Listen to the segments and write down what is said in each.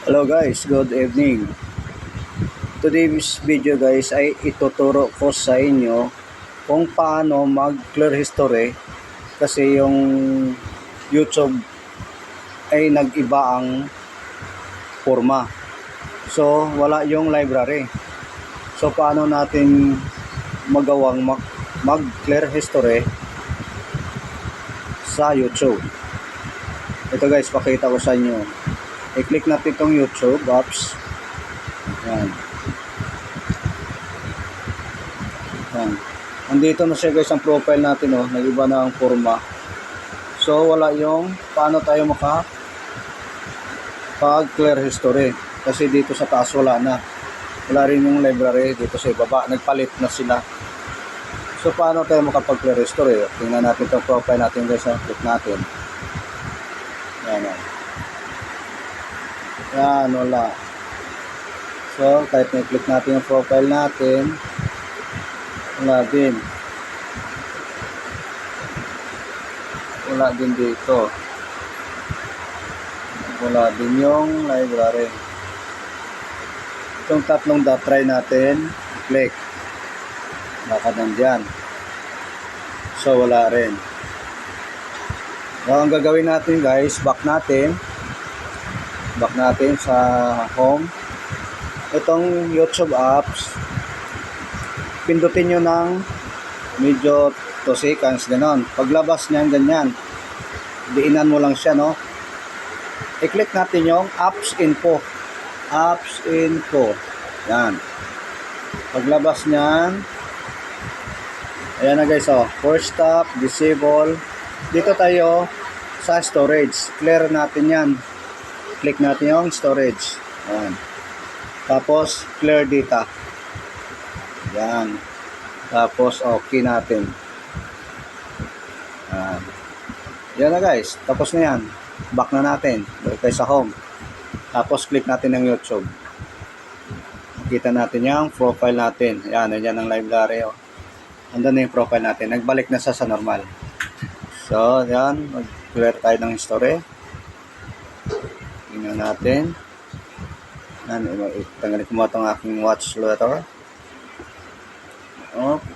Hello guys, good evening. Today's video guys ay ituturo ko sa inyo kung paano mag-clear history kasi yung YouTube ay nag-iba ang forma. So wala yung library. So paano natin magawang mag-clear history sa YouTube? Ito guys, pakita ko sa inyo. I-click natin itong YouTube apps. Yan. Yan. Andito na siya guys ang profile natin, oh. Nag-iba na ang forma. So wala yung paano tayo pag-clear history. Kasi dito sa taas wala na. Wala rin yung library dito sa ibaba. Nagpalit na sila. So paano tayo makapag-clear history? Tingnan natin itong profile natin guys. Click natin. Yan, yan. Yan, wala. So, kahit na-click natin yung profile natin, wala din. Wala din dito. Wala din yung library. Itong tatlong dot, try natin. Click. Baka nandyan. So, wala rin. So, ang gagawin natin guys, back natin sa home. Itong YouTube apps, pindutin nyo ng medyo 2 seconds, ganon. Paglabas niyan, ganyan. Diinan mo lang siya, no? I-click natin yung apps info. Apps info. Yan. Paglabas niyan, ayan na guys, oh. First stop, disable. Dito tayo sa storage. Clear natin yan. Click natin yung storage. Ayan. Tapos, clear data. Yan. Tapos, okay natin. Yan. Yan na guys. Tapos na yan. Back na natin. Balik tayo sa home. Tapos, click natin ng YouTube. Nakita natin yung profile natin. Yan. Yan ang library. Oh. Andun na yung profile natin. Nagbalik na sa normal. So, yan. Mag-clear tayo ng history. Tingnan natin. Tanggalin ko mo itong aking watch letter.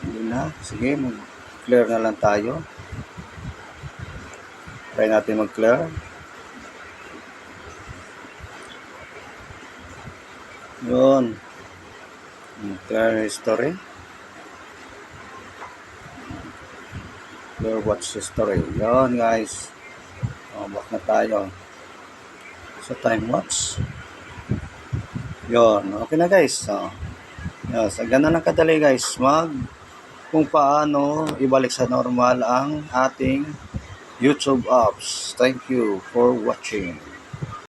Hindi na. Sige, mag-clear na lang tayo. Try natin mag-clear. Yun. Clear history. Clear watch history. Yun guys. Back na tayo. So, time watch. Yun, okay na guys. So, ganun lang kadali guys. Kung paano ibalik sa normal ang ating YouTube apps. Thank you for watching.